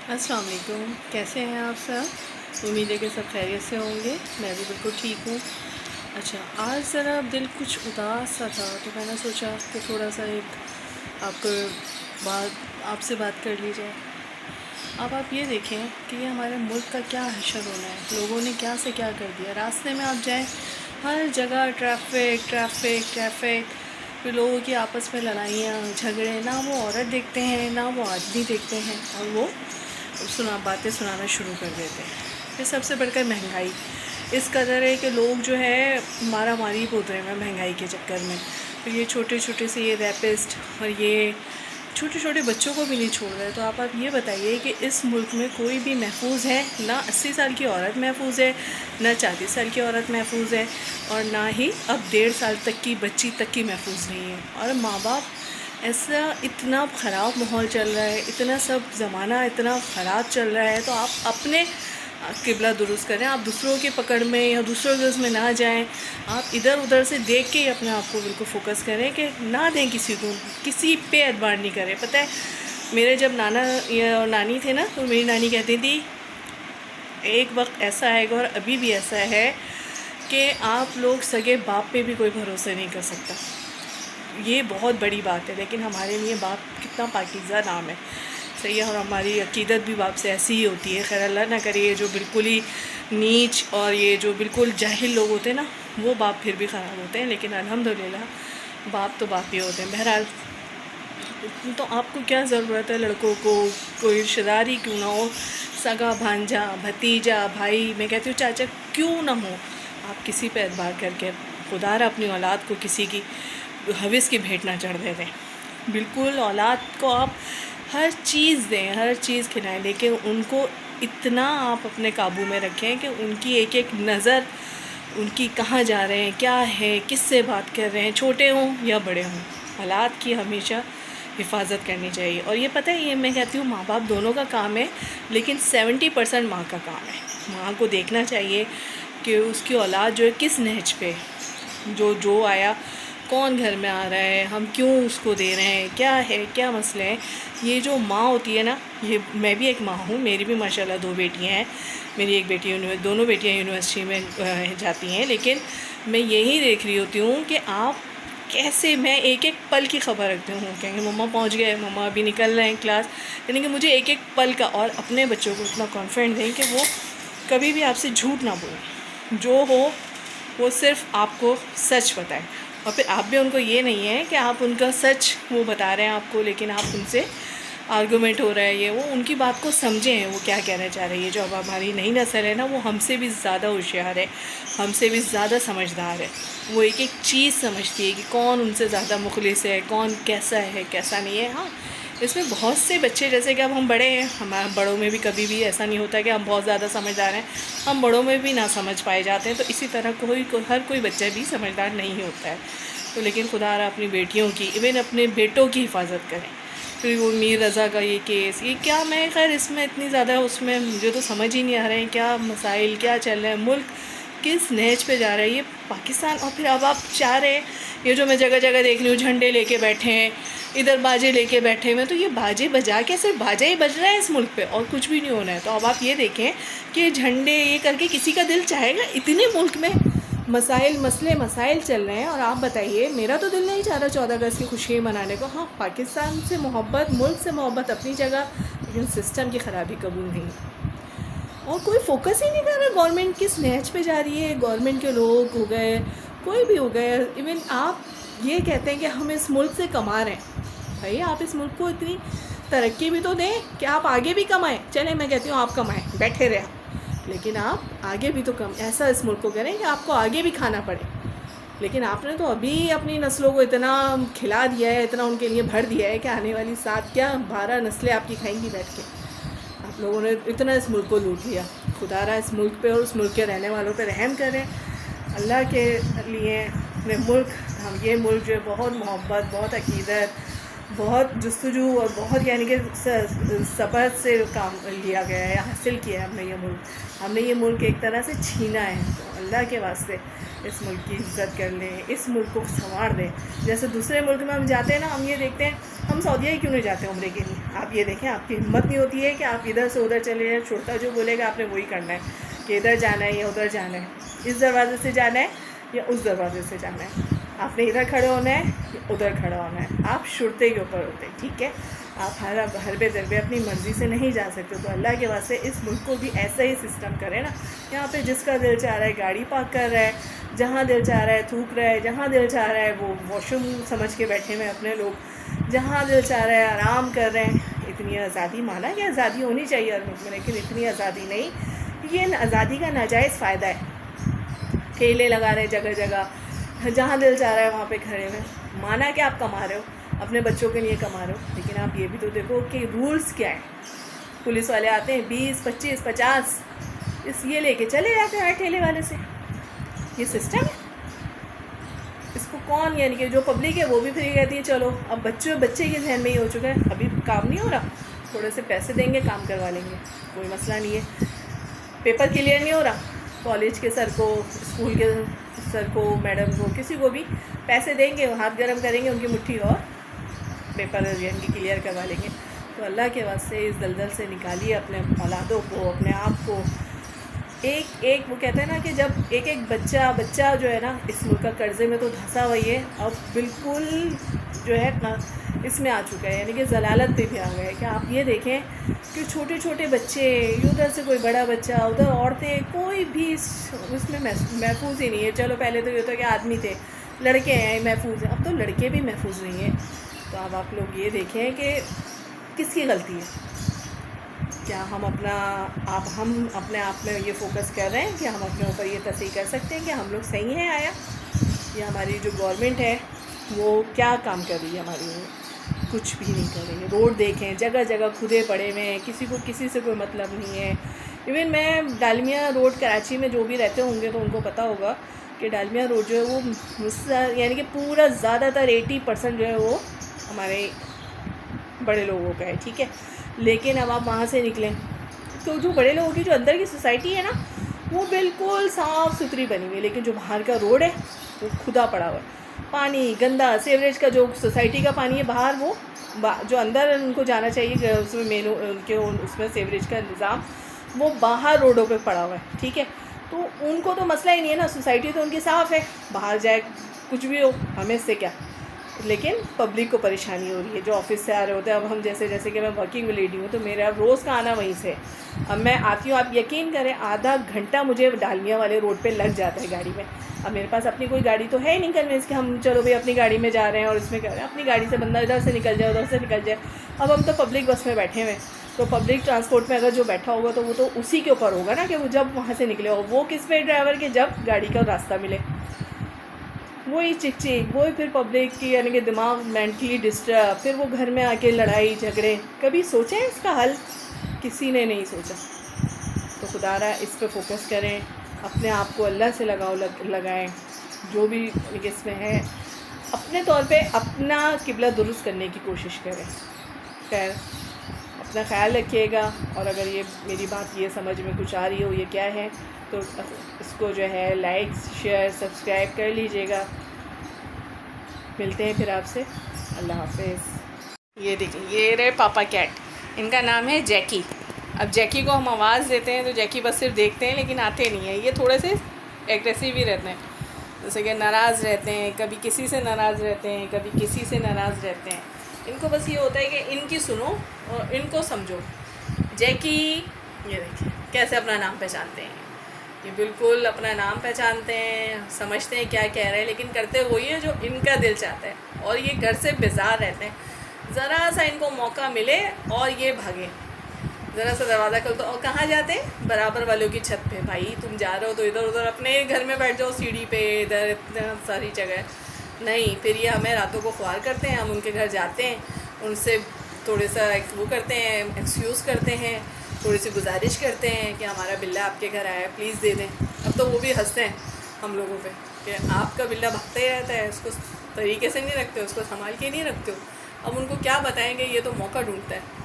अस्सलाम वालेकुम। कैसे हैं आप सब? उम्मीद है कि सब खैरियत से होंगे। मैं भी बिल्कुल ठीक हूँ। अच्छा, आज ज़रा दिल कुछ उदास सा था तो मैंने सोचा कि थोड़ा सा एक आपको आपसे बात कर ली जाए। अब आप ये देखें कि ये हमारे मुल्क का क्या हशर होना है। लोगों ने क्या से क्या कर दिया। रास्ते में आप जाएं, हर जगह ट्रैफिक ट्रैफिक ट्रैफिक, फिर लोगों की आपस में लड़ाइयाँ झगड़े, ना वो औरत देखते हैं ना वो आदमी देखते हैं, और वो बातें सुनाना शुरू कर देते हैं। फिर सबसे बढ़कर महंगाई इस कदर है कि लोग जो है मारा मारी पोत रहे हैं महंगाई के चक्कर में। तो ये छोटे छोटे से ये रैपिस्ट और ये छोटे छोटे बच्चों को भी नहीं छोड़ रहे। तो आप ये बताइए कि इस मुल्क में कोई भी महफूज है? ना 80 साल की औरत महफूज है, ना 40 साल की औरत महफूज है, और ना ही अब 1.5 साल तक की बच्ची तक की महफूज नहीं है। और माँ बाप ऐसा इतना ख़राब माहौल चल रहा है, इतना सब ज़माना इतना ख़राब चल रहा है। तो आप अपने किबला दुरुस्त करें। आप दूसरों के पकड़ में या दूसरों के उसमें ना जाएं। आप इधर उधर से देख के ही अपने आप को बिल्कुल फोकस करें कि ना दें किसी को, किसी पे एतबार नहीं करें। पता है, मेरे जब नाना या नानी थे ना, तो मेरी नानी कहती थी एक वक्त ऐसा आएगा, और अभी भी ऐसा है, कि आप लोग सगे बाप पे भी कोई भरोसा नहीं कर सकता। ये बहुत बड़ी बात है, लेकिन हमारे लिए बाप कितना पाकीज़ा नाम है, सही है। और हमारी अकीदत भी बाप से ऐसी ही होती है। खैर अल्लाह ना करे ये जो बिल्कुल ही नीच और ये जो बिल्कुल जाहिल लोग होते हैं ना, वो बाप फिर भी ख़राब होते हैं, लेकिन अल्हम्दुलिल्लाह बाप तो बाप ही होते हैं। बहरहाल, तो आपको क्या ज़रूरत है लड़कों को, कोई रिश्तेदार ही क्यों ना हो, सगा भांजा भतीजा भाई, मैं कहती हूँ चाचा क्यों ना हो, आप किसी पे एतबार करके खुदारा अपनी औलाद को किसी की हविस की भेंट ना चढ़ दे दें। बिल्कुल औलाद को आप हर चीज़ दें, हर चीज़ खिलाएं, लेकिन उनको इतना आप अपने काबू में रखें कि उनकी एक एक नज़र, उनकी कहाँ जा रहे हैं, क्या है, किससे बात कर रहे हैं, छोटे हों या बड़े हों, औलाद की हमेशा हिफाजत करनी चाहिए। और ये पता है, ये मैं कहती हूँ माँ बाप दोनों का काम है, लेकिन 70% माँ का काम है। माँ को देखना चाहिए कि उसकी औलाद जो है किस नहज पे, जो आया, कौन घर में आ रहा है, हम क्यों उसको दे रहे हैं, क्या है, क्या मसले हैं। ये जो माँ होती है ना, ये मैं भी एक माँ हूँ, मेरी भी माशाल्लाह 2 बेटियाँ हैं। मेरी एक बेटी दोनों बेटियाँ यूनिवर्सिटी में जाती हैं, लेकिन मैं यही देख रही होती हूँ कि आप कैसे, मैं एक एक पल की खबर रखती हूँ। कहेंगे मम्मा पहुँच गए, मम्मा अभी निकल रहे हैं क्लास, यानी कि मुझे एक एक पल का, और अपने बच्चों को इतना कॉन्फिडेंट दें कि वो कभी भी आपसे झूठ ना बोलें, जो हो वो सिर्फ आपको सच बताएं। और फिर आप भी उनको, ये नहीं है कि आप उनका सच वो बता रहे हैं आपको, लेकिन आप उनसे आर्गूमेंट हो रहा है, ये वो, उनकी बात को समझें वो क्या कहना चाह रही है। जो अब हमारी नई नस्ल है ना, वो हमसे भी ज़्यादा होशियार है, हमसे भी ज़्यादा समझदार है। वो एक एक चीज़ समझती है कि कौन उनसे ज़्यादा मुखलिस है, कौन कैसा है कैसा नहीं है। हाँ, इसमें बहुत से बच्चे, जैसे कि अब हम बड़े हैं, हमारे बड़ों में भी कभी भी ऐसा नहीं होता कि हम बहुत ज़्यादा समझदार हैं, हम बड़ों में भी ना समझ पाए जाते हैं। तो इसी तरह हर कोई बच्चा भी समझदार नहीं होता है। तो लेकिन खुदा अपनी बेटियों की, इवन अपने बेटों की हिफाजत करें। फिर वो मीर रज़ा का ये केस, ये क्या, मैं खैर इसमें इतनी ज़्यादा उसमें मुझे तो समझ ही नहीं आ रहे हैं क्या मसाइल क्या चल रहे हैं, मुल्क किस नहज पे जा रहा है ये पाकिस्तान। और फिर अब आप चाह रहे हैं, ये जो मैं जगह जगह देख रही हूँ, झंडे लेके बैठे हैं, इधर बाजे लेके बैठे हुए हैं, तो ये बाजे बजा के सिर्फ बाजा ही बज रहा है इस मुल्क पे, और कुछ भी नहीं होना है। तो अब आप ये देखें कि झंडे ये करके किसी का दिल चाहेगा? इतने मुल्क में मसाइल चल रहे हैं, और आप बताइए, मेरा तो दिल नहीं चाह रहा 14 अगस्त की खुशियाँ मनाने को। हाँ, पाकिस्तान से मोहब्बत, मुल्क से मोहब्बत अपनी जगह, लेकिन सिस्टम की ख़राबी कबूल नहीं। और कोई फोकस ही नहीं कर रहा गवर्नमेंट किस नहज पे जा रही है। गवर्नमेंट के लोग हो गए, कोई भी हो गए, इवन आप ये कहते हैं कि हम इस मुल्क से कमा रहे हैं। भाई, आप इस मुल्क को इतनी तरक्की भी तो दें कि आप आगे भी कमाएं। चलें, मैं कहती हूँ आप कमाएं, बैठे रहे, लेकिन आप आगे भी तो ऐसा इस मुल्क को करें कि आपको आगे भी खाना पड़े। लेकिन आपने तो अभी अपनी नस्लों को इतना खिला दिया है, इतना उनके लिए भर दिया है कि आने वाली 12 नस्लें आपकी खाएंगी बैठ के। आप लोगों ने इतना इस मुल्क को लूट लिया। खुदारा इस मुल्क पे और उस मुल्क के रहने वालों पे रहम करें। अल्लाह के लिए अपने मुल्क, हम ये मुल्क जो है बहुत मोहब्बत, बहुत अकीदत, बहुत जस्तजू और बहुत यानी कि सब्र से काम लिया गया है, हासिल किया है हमने ये मुल्क एक तरह से छीना है। तो अल्लाह के वास्ते इस मुल्क की इज़्ज़त कर लें, इस मुल्क को संवार दें। जैसे दूसरे मुल्क में हम जाते हैं ना, हम ये देखते हैं, हम सऊदीया ही क्यों नहीं जाते उम्रे के लिए? آپ یہ دیکھیں آپ کی ہمت نہیں ہوتی ہے کہ آپ ادھر سے ادھر چلے جائیں. چھوٹا جو بولے گا آپ نے وہی کرنا ہے کہ ادھر جانا ہے یا ادھر جانا ہے, اس دروازے سے جانا ہے یا اس دروازے سے جانا ہے, آپ نے ادھر کھڑے ہونا ہے یا ادھر کھڑا ہونا ہے. آپ شرطے کے اوپر ہوتے ہیں, ٹھیک ہے. آپ ہر بے در بے اپنی مرضی سے نہیں جا سکتے. تو اللہ کے واسطے اس ملک کو بھی ایسا ہی سسٹم کرے نا. یہاں پہ جس کا دل چاہ رہا ہے گاڑی پارک کر رہا ہے, جہاں دل چاہ رہا ہے تھوک رہا ہے, جہاں دل چاہ رہا ہے وہ واش روم سمجھ کے بیٹھے ہوئے اپنے لوگ, جہاں دل چاہ رہا ہے آرام کر رہے ہیں. اتنی آزادی مانا کہ آزادی ہونی چاہیے ہر ملک میں, لیکن اتنی آزادی نہیں. یہ آزادی کا ناجائز فائدہ ہے. ٹھیلے لگا رہے جگہ جگہ, جہاں دل چاہ رہا ہے وہاں پہ کھڑے ہوئے. مانا کہ آپ کما رہے ہو, اپنے بچوں کے لیے کما رہے ہو, لیکن آپ یہ بھی تو دیکھو کہ رولز کیا ہے. پولیس والے آتے ہیں 20 25 50 اس یہ لے کے چلے جاتے ہیں ہر ٹھیلے والے سے. یہ سسٹم ہے. اس کو کون, یعنی کہ جو پبلک ہے وہ بھی فری کہتی ہے چلو. اب بچے کے ذہن میں یہ ہو چکا ہے ابھی کام نہیں ہو رہا, تھوڑے سے پیسے دیں گے کام کروا لیں گے, کوئی مسئلہ نہیں ہے. پیپر کلیئر نہیں ہو رہا, کالج کے سر کو, اسکول کے سر کو, میڈم کو, کسی کو بھی پیسے دیں گے, ہاتھ گرم کریں گے ان کی مٹھی اور پیپر یعنی کہ کلیئر کروا لیں گے. تو اللہ کے واسطے اس دلدل سے نکالیے اپنے اولادوں کو, اپنے آپ کو. ایک وہ کہتے ہیں نا کہ جب ایک بچہ جو ہے نا اس ملک کا قرضے میں تو دھنسا ہوئی ہے, اب بالکل جو ہے اس میں آ چکا ہے, یعنی کہ ضلالت پہ بھی آ گیا ہے. کہ آپ یہ دیکھیں کہ چھوٹے چھوٹے بچے, ادھر سے کوئی بڑا بچہ, ادھر عورتیں, کوئی بھی اس میں محفوظ ہی نہیں ہے. چلو پہلے تو یہ ہوتا کہ آدمی تھے, لڑکے ہیں محفوظ ہیں, اب تو لڑکے بھی محفوظ نہیں ہیں. تو اب آپ لوگ یہ دیکھیں کہ کس کی غلطی ہے. کیا ہم اپنے آپ میں یہ فوکس کر رہے ہیں کہ ہم اپنے اوپر یہ تصحیح کر سکتے ہیں کہ ہم لوگ صحیح ہیں آیا, یا ہماری جو گورنمنٹ ہے وہ کیا کام کر رہی ہے ہماری لیے؟ کچھ بھی نہیں کر رہی ہے. روڈ دیکھیں جگہ جگہ کھدے پڑے ہوئے ہیں, کسی سے کوئی مطلب نہیں ہے. ایون میں ڈالمیا روڈ کراچی میں جو بھی رہتے ہوں گے تو ان کو پتہ ہوگا کہ ڈالمیا روڈ جو ہے وہ یعنی کہ پورا زیادہ تر 80% جو ہے وہ ہمارے بڑے لوگوں کا ہے, ٹھیک ہے. لیکن اب آپ وہاں سے نکلیں تو جو بڑے لوگوں کی جو اندر کی سوسائٹی ہے نا وہ بالکل صاف ستھری بنی ہوئی ہے, لیکن جو باہر کا روڈ ہے وہ کھدا پڑا ہوا ہے. پانی گندا, سیوریج کا جو سوسائٹی کا پانی ہے باہر, وہ جو اندر ان کو جانا چاہیے اس میں مین ان کے اس میں سیوریج کا نظام وہ باہر روڈوں پہ پڑا ہوا ہے, ٹھیک ہے. تو ان کو تو مسئلہ ہی نہیں ہے نا, سوسائٹی تو ان کی صاف ہے, باہر جائے کچھ بھی ہو ہمیں اس سے کیا. لیکن پبلک کو پریشانی ہو رہی ہے جو آفس سے آ رہے ہوتے ہیں. اب ہم جیسے کہ میں ورکنگ لیڈی ہوں تو میرا روز کا آنا وہیں سے. اب میں آتی ہوں, آپ یقین کریں آدھا گھنٹہ مجھے ڈالمیا والے روڈ پہ لگ جاتا ہے گاڑی میں. اب میرے پاس اپنی کوئی گاڑی تو ہے نہیں کنوینس کہ ہم چلو بھائی اپنی گاڑی میں جا رہے ہیں اور اس میں کر رہے ہیں. اپنی گاڑی سے بندہ ادھر سے نکل جائے ادھر سے نکل جائے. اب ہم تو پبلک بس میں بیٹھے ہوئے ہیں, تو پبلک ٹرانسپورٹ میں اگر جو بیٹھا ہوگا تو وہ تو اسی کے اوپر ہوگا نا کہ وہ جب وہاں سے نکلے ہو, وہ کس پہ ڈرائیور کے جب گاڑی کا راستہ ملے. وہی چک وہی پھر پبلک کی یعنی کہ دماغ مینٹلی ڈسٹرب, پھر وہ گھر میں آ کے لڑائی جھگڑے. کبھی سوچیں اس کا حل؟ کسی نے نہیں سوچا. تو خدا رہا اس پہ فوکس کریں, اپنے آپ کو اللہ سے لگائیں, جو بھی اس میں ہے اپنے طور پہ اپنا قبلہ درست کرنے کی کوشش کریں. خیر اپنا خیال رکھیے گا, اور اگر یہ میری بات یہ سمجھ میں کچھ آ رہی ہو یہ کیا ہے تو اس کو جو ہے لائک شیئر سبسکرائب کر لیجئے گا. ملتے ہیں پھر آپ سے, اللہ حافظ. یہ دیکھیں یہ رہے پاپا کیٹ, ان کا نام ہے جیکی. اب جیکی کو ہم آواز دیتے ہیں تو جیکی بس صرف دیکھتے ہیں لیکن آتے نہیں ہیں. یہ تھوڑے سے ایگریسو ہی رہتے ہیں, جیسے کہ ناراض رہتے ہیں, کبھی کسی سے ناراض رہتے ہیں, کبھی کسی سے ناراض رہتے ہیں. ان کو بس یہ ہوتا ہے کہ ان کی سنو اور ان کو سمجھو. جیکی یہ دیکھیں کیسے اپنا نام پہچانتے ہیں, یہ بالکل اپنا نام پہچانتے ہیں, سمجھتے ہیں کیا کہہ رہے ہیں, لیکن کرتے وہی ہے جو ان کا دل چاہتا ہے. اور یہ گھر سے بیزار رہتے ہیں, ذرا سا ان کو موقع ملے اور یہ بھاگے. ذرا سا دروازہ کھولتا اور کہاں جاتے ہیں برابر والوں کی چھت پہ. بھائی تم جا رہے ہو تو ادھر ادھر اپنے گھر میں بیٹھ جاؤ سیڑھی پہ, ادھر اتنا ساری جگہ نہیں. پھر یہ ہمیں راتوں کو خوار کرتے ہیں, ہم ان کے گھر جاتے ہیں, ان سے تھوڑے سا وہ کرتے ہیں, ایکسکیوز کرتے ہیں, تھوڑی سی گزارش کرتے ہیں کہ ہمارا بلا آپ کے گھر آیا ہے پلیز دے دیں. اب تو وہ بھی ہنستے ہیں ہم لوگوں پہ کہ آپ کا بلا بھگتا ہی رہتا ہے, اس کو طریقے سے نہیں رکھتے, اس کو سنبھال کے نہیں رکھتے ہو. اب ان کو کیا بتائیں گے, یہ تو موقع ڈھونڈتا ہے.